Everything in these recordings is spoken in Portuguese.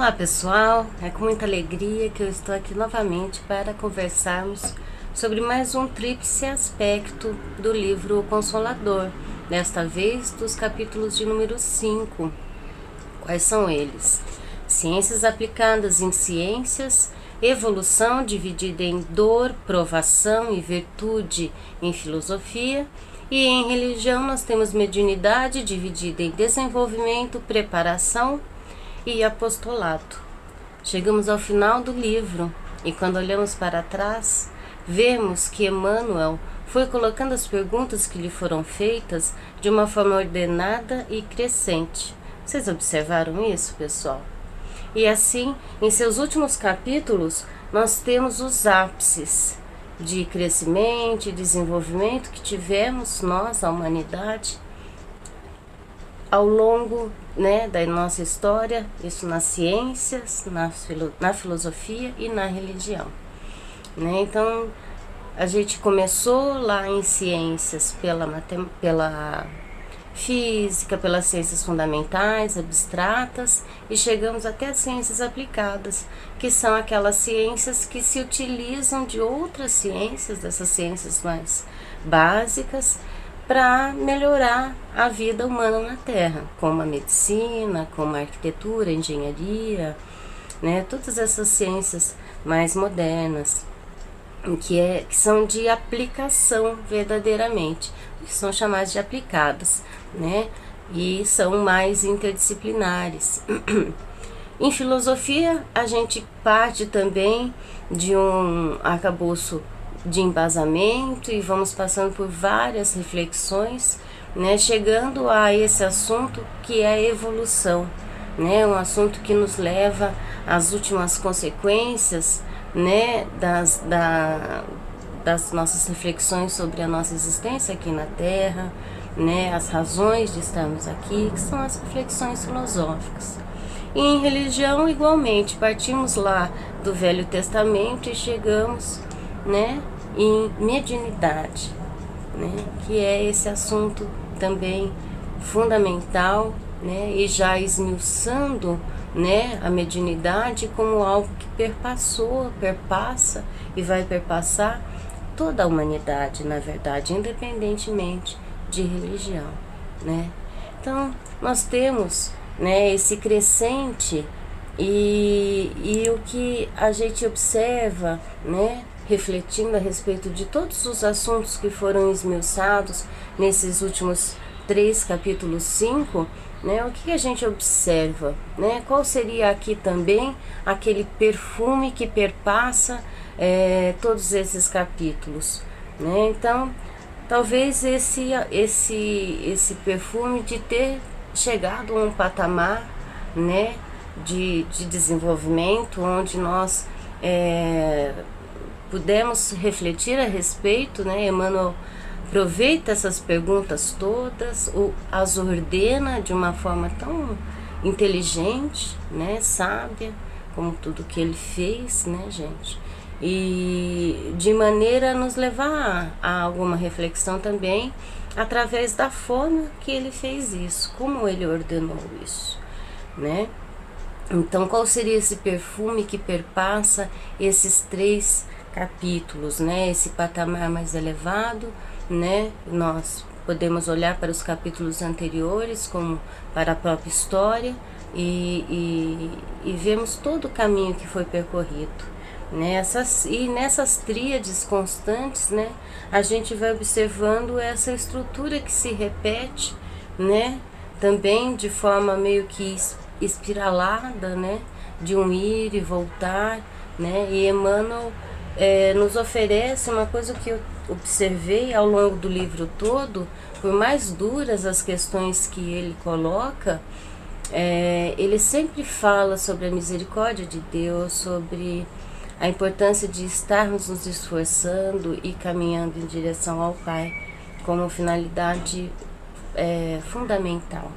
Olá pessoal, é com muita alegria que eu estou aqui novamente para conversarmos sobre mais um tríplice aspecto do livro O Consolador, desta vez dos capítulos de número 5. Quais são eles? Ciências aplicadas em ciências, evolução dividida em dor, provação e virtude em filosofia, e em religião nós temos mediunidade dividida em desenvolvimento, preparação e apostolado. Chegamos ao final do livro e quando olhamos para trás, vemos que Emmanuel foi colocando as perguntas que lhe foram feitas de uma forma ordenada e crescente. Vocês observaram isso, pessoal? E assim, em seus últimos capítulos, nós temos os ápices de crescimento e desenvolvimento que tivemos nós, a humanidade, ao longo da nossa história, isso nas ciências, na filosofia e na religião. Então, a gente começou lá em ciências pela física, pelas ciências fundamentais, abstratas, e chegamos até as ciências aplicadas, que são aquelas ciências que se utilizam de outras ciências, dessas ciências mais básicas, para melhorar a vida humana na Terra, como a medicina, como a arquitetura, a engenharia, todas essas ciências mais modernas, que são de aplicação verdadeiramente, que são chamadas de aplicadas, e são mais interdisciplinares. Em filosofia, a gente parte também de um arcabouço de embasamento e vamos passando por várias reflexões, chegando a esse assunto que é a evolução, um assunto que nos leva às últimas consequências, das nossas reflexões sobre a nossa existência aqui na Terra, as razões de estarmos aqui, que são as reflexões filosóficas. E em religião, igualmente, partimos lá do Velho Testamento e chegamos, em mediunidade, que é esse assunto também fundamental, e já esmiuçando, a mediunidade como algo que perpassa e vai perpassar toda a humanidade, na verdade, independentemente de religião, Então, nós temos, esse crescente e o que a gente observa, refletindo a respeito de todos os assuntos que foram esmiuçados nesses últimos 3 capítulos 5, o que a gente observa, qual seria aqui também aquele perfume que perpassa todos esses capítulos, Então, talvez esse perfume de ter chegado a um patamar, de desenvolvimento, onde nós pudemos refletir a respeito, Emmanuel aproveita essas perguntas todas, as ordena de uma forma tão inteligente, sábia, como tudo que ele fez, gente, e de maneira a nos levar a alguma reflexão também, através da forma que ele fez isso, como ele ordenou isso, Então, qual seria esse perfume que perpassa esses 3 capítulos, esse patamar mais elevado, Nós podemos olhar para os capítulos anteriores, como para a própria história, e vemos todo o caminho que foi percorrido, E nessas tríades constantes, a gente vai observando essa estrutura que se repete, também de forma meio que espiralada, de um ir e voltar, E Emmanuel nos oferece uma coisa que eu observei ao longo do livro todo, por mais duras as questões que ele coloca, ele sempre fala sobre a misericórdia de Deus, sobre a importância de estarmos nos esforçando e caminhando em direção ao Pai, como finalidade fundamental,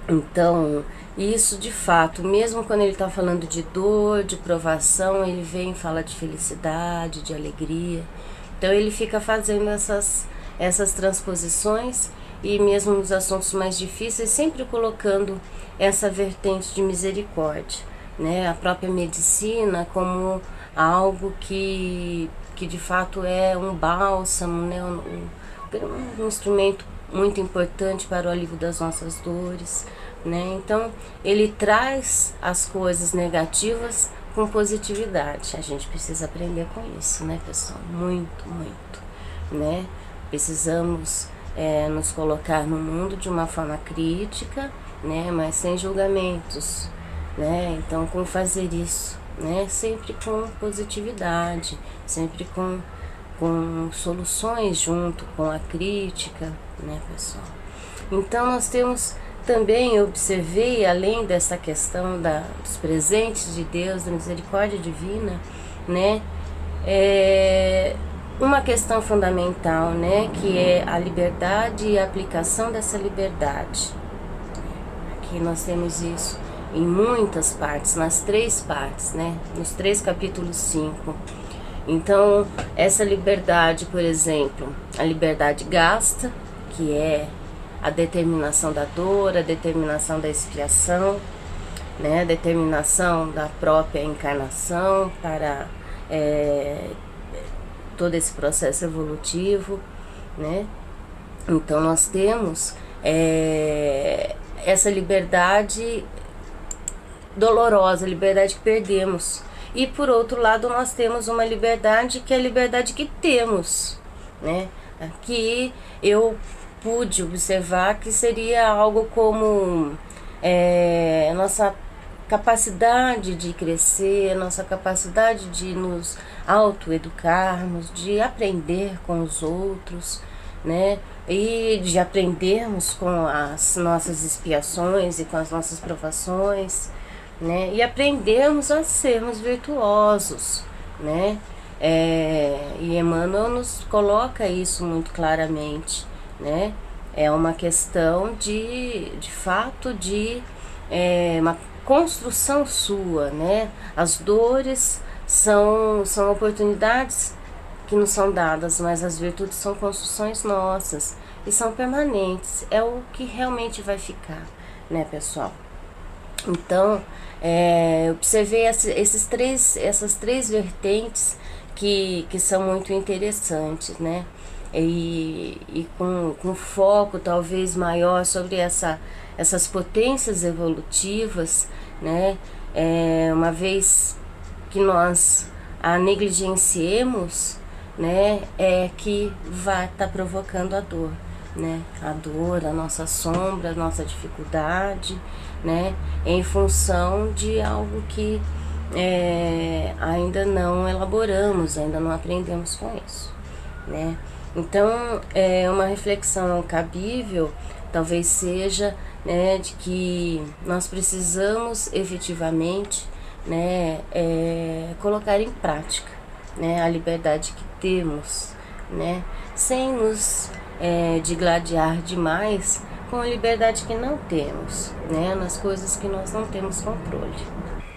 Então, isso de fato, mesmo quando ele está falando de dor, de provação, ele vem e fala de felicidade, de alegria. Então ele fica fazendo essas transposições e mesmo nos assuntos mais difíceis, sempre colocando essa vertente de misericórdia, né? A própria medicina como algo que de fato é um bálsamo, né? Um instrumento muito importante para o alívio das nossas dores, né? Então, ele traz as coisas negativas com positividade. A gente precisa aprender com isso, né, pessoal? Muito, muito, né? Precisamos nos colocar no mundo de uma forma crítica, né? Mas sem julgamentos, né? Então, como fazer isso, né? Sempre com positividade, sempre com soluções junto com a crítica, né, pessoal? Então, nós temos também, eu observei, além dessa questão dos presentes de Deus, da misericórdia divina, né, uma questão fundamental, né, que é a liberdade e a aplicação dessa liberdade. Aqui nós temos isso em muitas partes, nas 3 partes, né, nos 3 capítulos 5. Então, essa liberdade, por exemplo, a liberdade gasta, que é a determinação da dor, a determinação da expiação, né, a determinação da própria encarnação para todo esse processo evolutivo, né? Então, nós temos essa liberdade dolorosa, a liberdade que perdemos. E por outro lado, nós temos uma liberdade que é a liberdade que temos, né? Que eu pude observar que seria algo como nossa capacidade de crescer, nossa capacidade de nos autoeducarmos, de aprender com os outros, né? E de aprendermos com as nossas expiações e com as nossas provações, né? E aprendermos a sermos virtuosos, né? E Emmanuel nos coloca isso muito claramente, né? É uma questão de fato de uma construção sua, né? As dores são oportunidades que nos são dadas, mas as virtudes são construções nossas e são permanentes, é o que realmente vai ficar, né, pessoal? Então, observei essas três vertentes que são muito interessantes, né? E com foco talvez maior sobre essas potências evolutivas, né? Uma vez que nós a negligenciemos, né? É que vai estar provocando a dor, né? A dor, a nossa sombra, a nossa dificuldade, né? Em função de algo que ainda não elaboramos, ainda não aprendemos com isso, né? Então, uma reflexão cabível talvez seja, né, de que nós precisamos efetivamente, né, colocar em prática, né, a liberdade que temos, né, sem nos digladiar demais com a liberdade que não temos, né, nas coisas que nós não temos controle.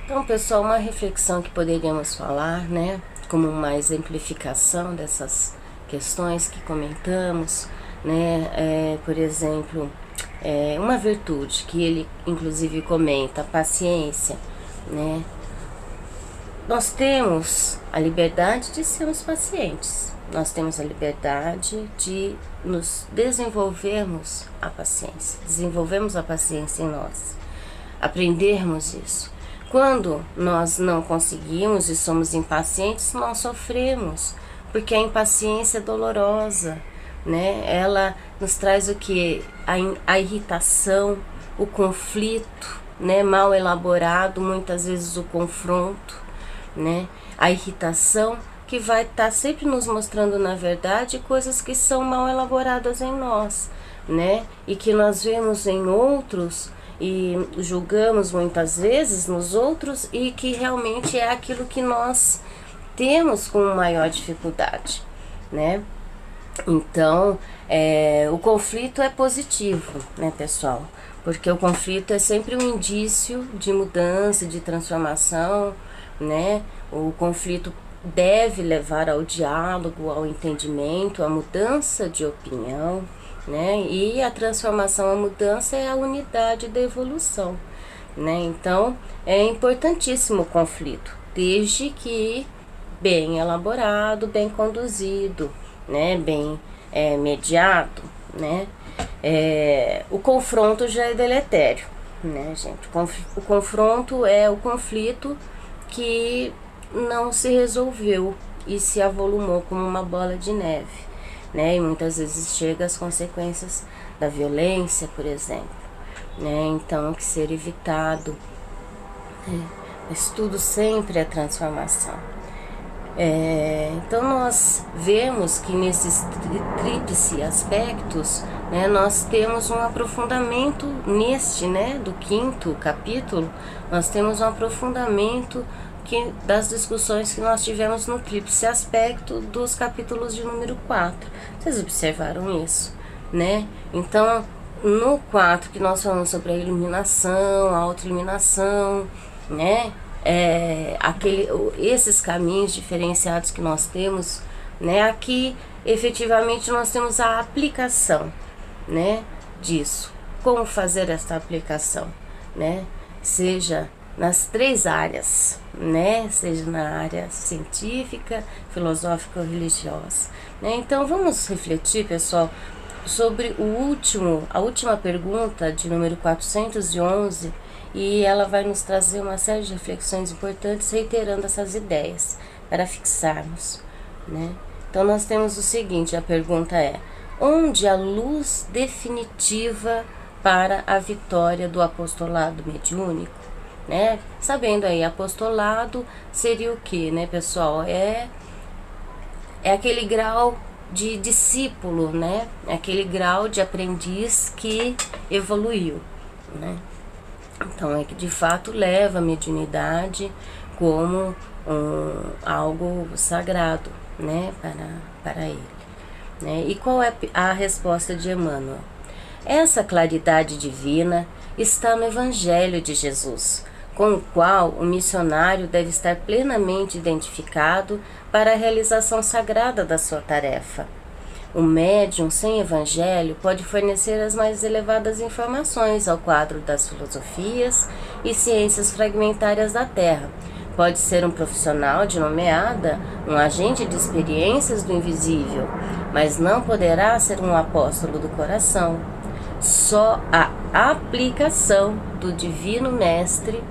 Então, pessoal, uma reflexão que poderíamos falar, né, como uma exemplificação dessas questões que comentamos, né, por exemplo, uma virtude que ele inclusive comenta, a paciência, né. Nós temos a liberdade de sermos pacientes, nós temos a liberdade de nos desenvolvermos a paciência, desenvolvermos a paciência em nós, aprendermos isso. Quando nós não conseguimos e somos impacientes, nós sofremos, porque a impaciência é dolorosa, né? Ela nos traz o que? A irritação, o conflito, né? Mal elaborado, muitas vezes o confronto, né? A irritação que vai estar sempre nos mostrando, na verdade, coisas que são mal elaboradas em nós, né? E que nós vemos em outros e julgamos muitas vezes nos outros e que realmente é aquilo que nós temos com maior dificuldade, né? Então, o conflito é positivo, né, pessoal? Porque o conflito é sempre um indício de mudança, de transformação, né? O conflito deve levar ao diálogo, ao entendimento, à mudança de opinião, né? E a transformação, a mudança é a unidade da evolução, né? Então, é importantíssimo o conflito, desde que bem elaborado, bem conduzido, né? Bem mediado, né? O confronto já é deletério, né, gente? O confronto é o conflito que não se resolveu e se avolumou como uma bola de neve, né? E muitas vezes chega às consequências da violência, por exemplo, né? Então, que ser evitado. Mas tudo sempre é transformação. Então nós vemos que nesses tríplice aspectos, né, nós temos um aprofundamento neste, né, do 5º capítulo, nós temos um aprofundamento das discussões que nós tivemos no tríplice aspecto dos capítulos de número 4. Vocês observaram isso, né? Então, no 4 que nós falamos sobre a iluminação, a autoiluminação, né? Esses caminhos diferenciados que nós temos, né? Aqui efetivamente nós temos a aplicação, né, disso. Como fazer esta aplicação, né? Seja nas 3 áreas, né? Seja na área científica, filosófica ou religiosa, né? Então vamos refletir, pessoal, sobre a última pergunta de número 411. E ela vai nos trazer uma série de reflexões importantes, reiterando essas ideias, para fixarmos, né? Então, nós temos o seguinte, a pergunta é: onde a luz definitiva para a vitória do apostolado mediúnico? Né? Sabendo aí, apostolado seria o que, né, pessoal? É aquele grau de discípulo, né? É aquele grau de aprendiz que evoluiu, né? Então, é que de fato leva a mediunidade como algo sagrado, né, para ele, né? E qual é a resposta de Emmanuel? Essa claridade divina está no Evangelho de Jesus, com o qual o missionário deve estar plenamente identificado para a realização sagrada da sua tarefa. O médium sem evangelho pode fornecer as mais elevadas informações ao quadro das filosofias e ciências fragmentárias da Terra. Pode ser um profissional de nomeada, um agente de experiências do invisível, mas não poderá ser um apóstolo do coração. Só a aplicação do Divino Mestre,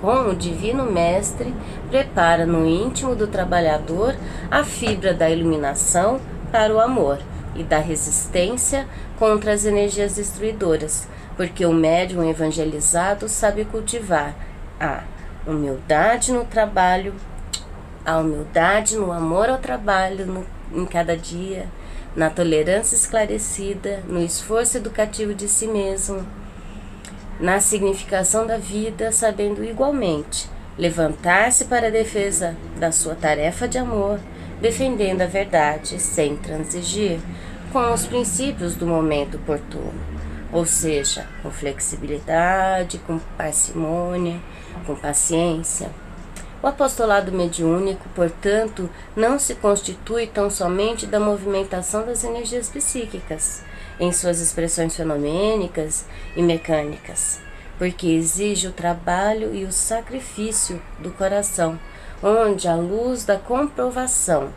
com o Divino Mestre, prepara no íntimo do trabalhador a fibra da iluminação para o amor e da resistência contra as energias destruidoras, porque o médium evangelizado sabe cultivar a humildade no trabalho, a humildade no amor ao trabalho em cada dia, na tolerância esclarecida, no esforço educativo de si mesmo, na significação da vida, sabendo igualmente levantar-se para a defesa da sua tarefa de amor, defendendo a verdade sem transigir com os princípios do momento oportuno, ou seja, com flexibilidade, com parcimônia, com paciência. O apostolado mediúnico, portanto, não se constitui tão somente da movimentação das energias psíquicas, em suas expressões fenomênicas e mecânicas, porque exige o trabalho e o sacrifício do coração, onde a luz da comprovação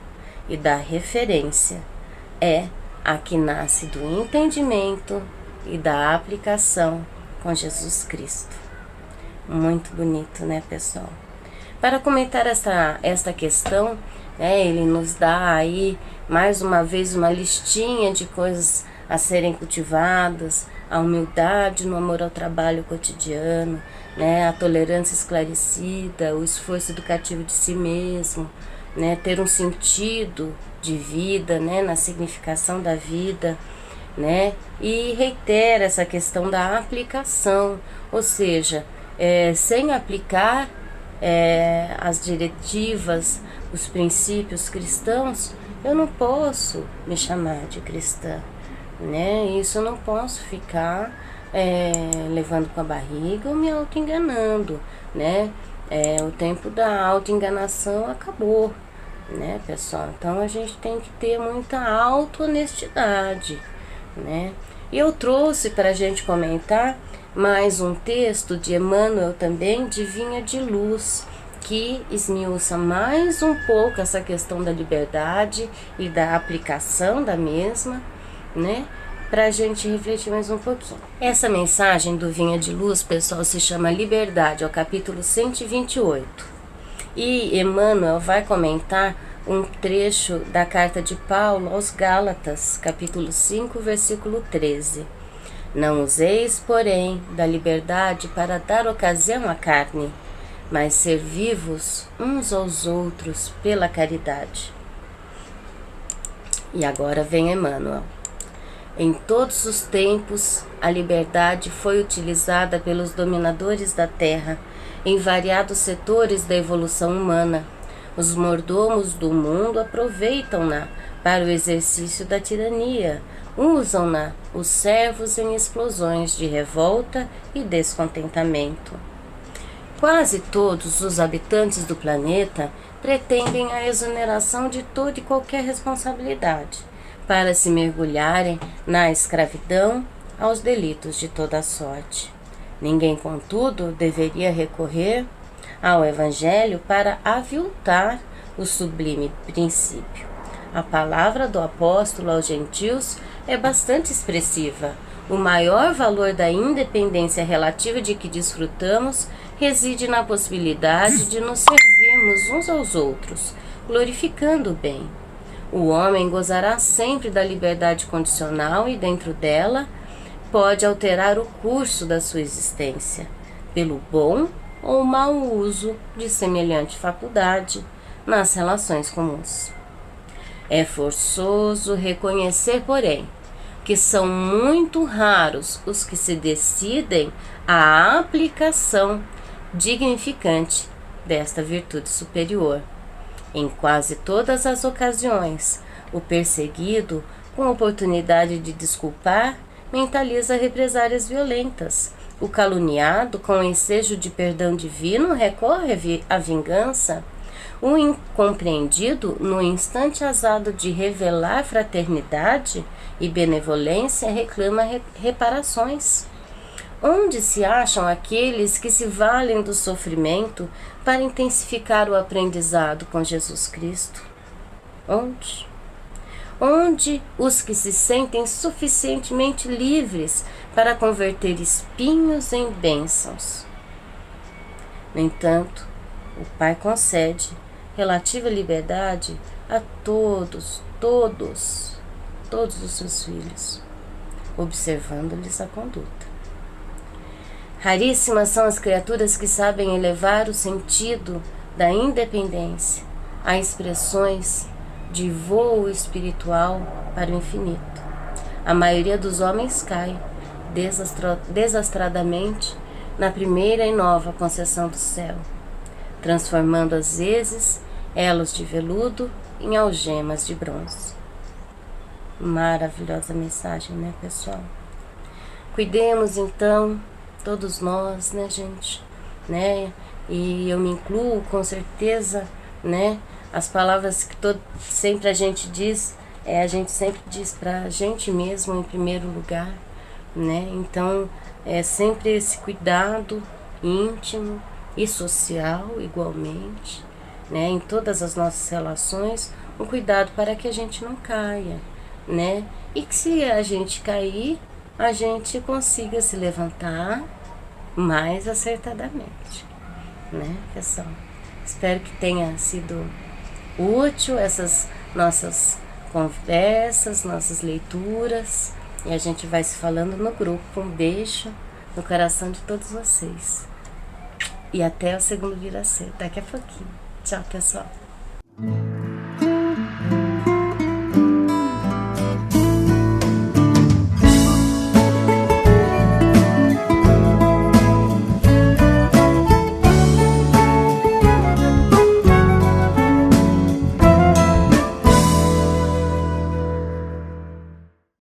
e da referência é a que nasce do entendimento e da aplicação com Jesus Cristo. Muito bonito, né, pessoal? Para comentar esta questão, ele nos dá aí, mais uma vez, uma listinha de coisas a serem cultivadas: a humildade no amor ao trabalho cotidiano, né, a tolerância esclarecida, o esforço educativo de si mesmo, né, ter um sentido de vida, né, na significação da vida, né, e reitera essa questão da aplicação, ou seja, sem aplicar as diretivas, os princípios cristãos, eu não posso me chamar de cristã, né? Isso eu não posso ficar levando com a barriga ou me auto-enganando, né? O tempo da auto-enganação acabou, né, pessoal? Então a gente tem que ter muita auto-honestidade, né? E eu trouxe para a gente comentar mais um texto de Emmanuel também, de Vinha de Luz, que esmiuça mais um pouco essa questão da liberdade e da aplicação da mesma, né? Para a gente refletir mais um pouquinho. Essa mensagem do Vinha de Luz, pessoal, se chama Liberdade, é o capítulo 128. E Emmanuel vai comentar um trecho da carta de Paulo aos Gálatas, capítulo 5, versículo 13. Não useis, porém, da liberdade para dar ocasião à carne, mas servi-vos uns aos outros pela caridade. E agora vem Emmanuel. Em todos os tempos, a liberdade foi utilizada pelos dominadores da terra em variados setores da evolução humana. Os mordomos do mundo aproveitam-na para o exercício da tirania, usam-na os servos em explosões de revolta e descontentamento. Quase todos os habitantes do planeta pretendem a exoneração de toda e qualquer responsabilidade, para se mergulharem na escravidão aos delitos de toda sorte. Ninguém, contudo, deveria recorrer ao Evangelho para aviltar o sublime princípio. A palavra do apóstolo aos gentios é bastante expressiva. O maior valor da independência relativa de que desfrutamos reside na possibilidade de nos servirmos uns aos outros, glorificando o bem. O homem gozará sempre da liberdade condicional e, dentro dela, pode alterar o curso da sua existência, pelo bom ou mau uso de semelhante faculdade nas relações comuns. É forçoso reconhecer, porém, que são muito raros os que se decidem à aplicação dignificante desta virtude superior. Em quase todas as ocasiões, o perseguido, com oportunidade de desculpar, mentaliza represálias violentas. O caluniado, com ensejo de perdão divino, recorre à vingança. O incompreendido, no instante azado de revelar fraternidade e benevolência, reclama reparações. Onde se acham aqueles que se valem do sofrimento para intensificar o aprendizado com Jesus Cristo? Onde? Onde os que se sentem suficientemente livres para converter espinhos em bênçãos? No entanto, o Pai concede relativa liberdade a todos os seus filhos, observando-lhes a conduta. Raríssimas são as criaturas que sabem elevar o sentido da independência a expressões de voo espiritual para o infinito. A maioria dos homens cai desastradamente na primeira e nova concessão do céu, transformando às vezes elos de veludo em algemas de bronze. Maravilhosa mensagem, né, pessoal? Cuidemos então, todos nós, né, gente, né? E eu me incluo com certeza, né? As palavras que sempre a gente diz, a gente sempre diz pra gente mesmo em primeiro lugar, né? Então, é sempre esse cuidado íntimo e social igualmente, né? Em todas as nossas relações, um cuidado para que a gente não caia, né? E que se a gente cair, a gente consiga se levantar mais acertadamente, né, pessoal? Espero que tenha sido útil essas nossas conversas, nossas leituras, e a gente vai se falando no grupo. Um beijo no coração de todos vocês. E até o segundo Vira Ser, daqui a pouquinho. Tchau, pessoal.